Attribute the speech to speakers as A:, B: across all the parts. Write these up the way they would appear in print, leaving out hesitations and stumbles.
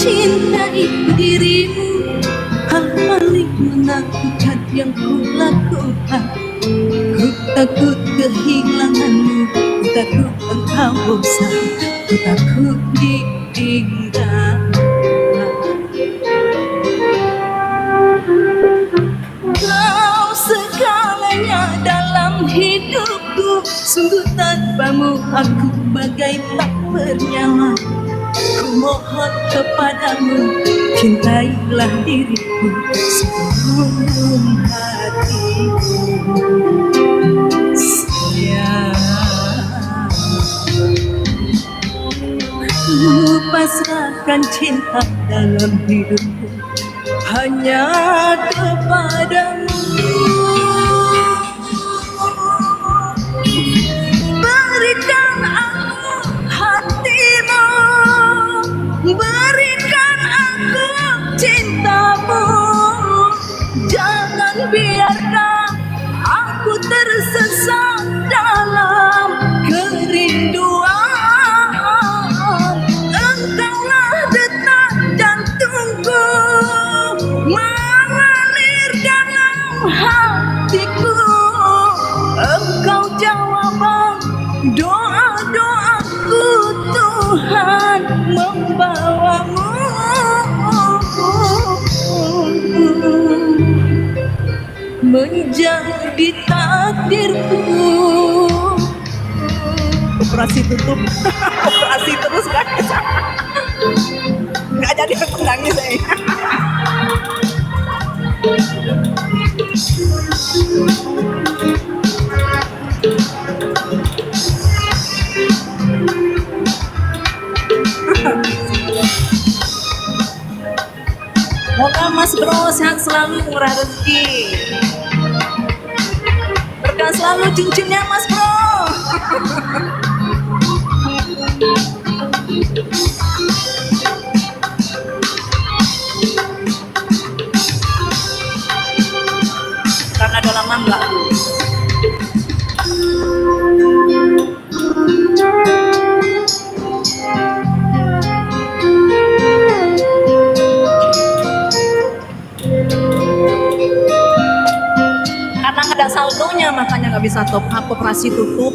A: mencintai dirimu. Hal paling menakutkan yang ku lakukan, ku takut kehilanganmu, ku takut engkau bosan, ku takut ditinggalkan. Kau segalanya dalam hidupku, sungguh tanpamu aku bagai tak bernyawa. Ku mohon kepadamu, cintailah diriku sepenuh hatiku. Sayang, ku pasrahkan cinta dalam hidupku hanya kepadamu. Berikan aku hatimu, berikan aku cintamu. Jangan biarkan aku tersesat dalam kerinduan. Engkaulah detak jantungku, mengalir dalam hatiku. Engkau jawaban doa-doaku, Tuhan membawamu menjadi takdirku. Operasi tutup. Operasi terus guys. Nggak jadi aku nangis Moga Mas Bro sehat selalu, murah rezeki, berkah selalu cincinnya Mas Bro. Karena udah lama enggak. Karena nggak ada saldonya makanya nggak bisa top up, operasi tutup.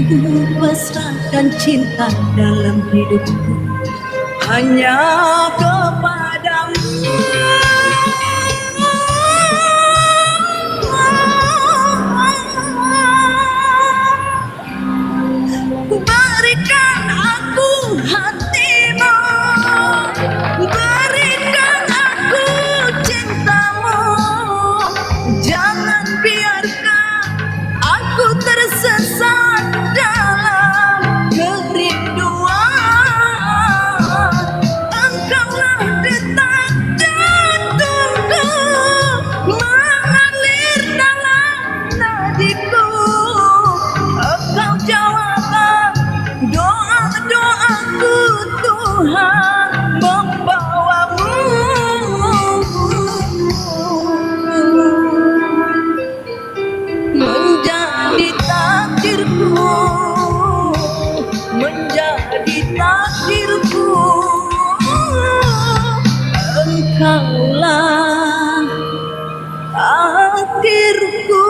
A: Ku pasrahkan cinta dalam hidupku hanya kepadamu. Berikan aku hatimu, berikan aku cintamu. Jangan biarkan aku tersesat dalam kerinduan. Engkaulah detak jantungku, mengalir dalam nadiku. Engkau jawaban doa-doaku, Tuhan membawamu menjadi takdirku, menjadi takdirku. Engkaulah takdirku.